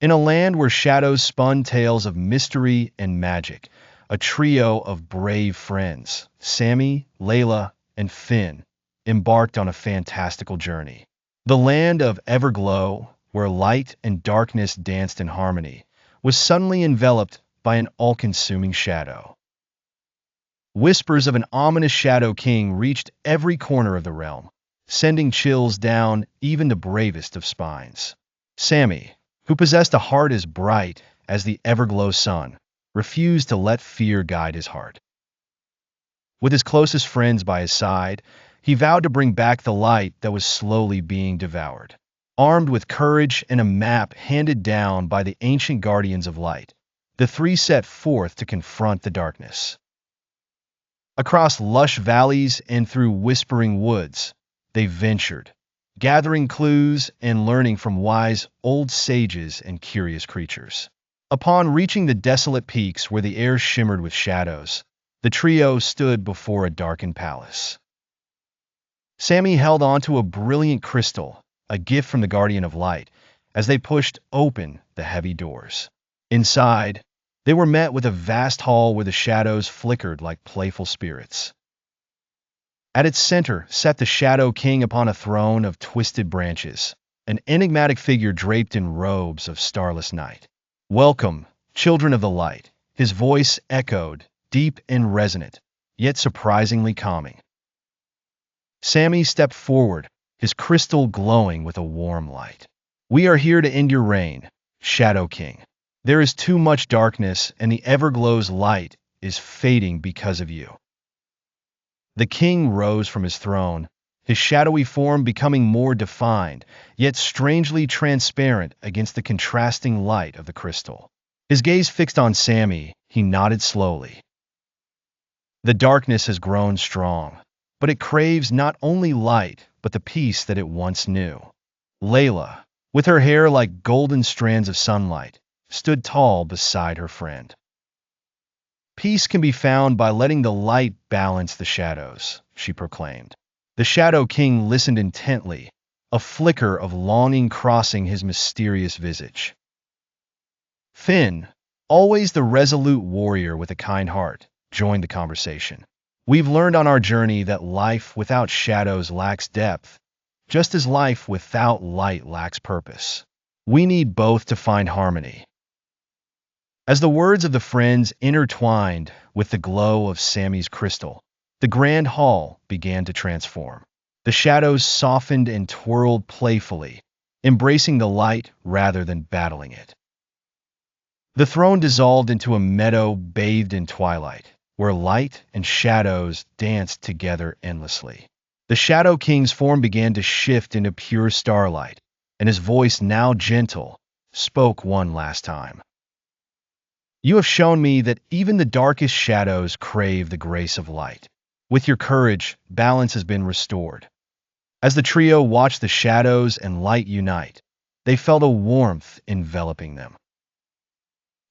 In a land where shadows spun tales of mystery and magic, a trio of brave friends, Sammy, Leila, and Finn, embarked on a fantastical journey. The land of Everglow, where light and darkness danced in harmony, was suddenly enveloped by an all-consuming shadow. Whispers of an ominous Shadow King reached every corner of the realm, sending chills down even the bravest of spines. Sammy, who possessed a heart as bright as the Everglow sun, refused to let fear guide his heart. With his closest friends by his side, he vowed to bring back the light that was slowly being devoured. Armed with courage and a map handed down by the ancient guardians of light, the three set forth to confront the darkness. Across lush valleys and through whispering woods, they ventured, gathering clues and learning from wise old sages and curious creatures. Upon reaching the desolate peaks where the air shimmered with shadows, the trio stood before a darkened palace. Sammy held onto a brilliant crystal, a gift from the Guardian of Light, as they pushed open the heavy doors. Inside, they were met with a vast hall where the shadows flickered like playful spirits. At its center sat the Shadow King upon a throne of twisted branches, an enigmatic figure draped in robes of starless night. "Welcome, children of the light," his voice echoed, deep and resonant, yet surprisingly calming. Sammy stepped forward, his crystal glowing with a warm light. "We are here to end your reign, Shadow King. There is too much darkness, and the Everglow's light is fading because of you." The king rose from his throne, his shadowy form becoming more defined, yet strangely transparent against the contrasting light of the crystal. His gaze fixed on Sammy, he nodded slowly. "The darkness has grown strong, but it craves not only light, but the peace that it once knew." Leila, with her hair like golden strands of sunlight, stood tall beside her friend. "Peace can be found by letting the light balance the shadows," she proclaimed. The Shadow King listened intently, a flicker of longing crossing his mysterious visage. Finn, always the resolute warrior with a kind heart, joined the conversation. "We've learned on our journey that life without shadows lacks depth, just as life without light lacks purpose. We need both to find harmony." As the words of the friends intertwined with the glow of Sammy's crystal, the grand hall began to transform. The shadows softened and twirled playfully, embracing the light rather than battling it. The throne dissolved into a meadow bathed in twilight, where light and shadows danced together endlessly. The Shadow King's form began to shift into pure starlight, and his voice, now gentle, spoke one last time. "You have shown me that even the darkest shadows crave the grace of light. With your courage, balance has been restored." As the trio watched the shadows and light unite, they felt a warmth enveloping them.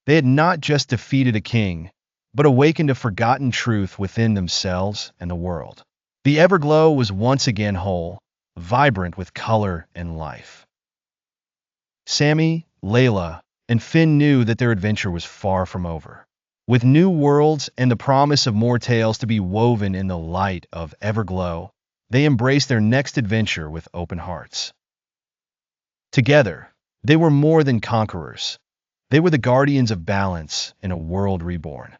They had not just defeated a king, but awakened a forgotten truth within themselves and the world. The Everglow was once again whole, vibrant with color and life. Sammy, Leila, and Finn knew that their adventure was far from over. With new worlds and the promise of more tales to be woven in the light of Everglow, they embraced their next adventure with open hearts. Together, they were more than conquerors. They were the guardians of balance in a world reborn.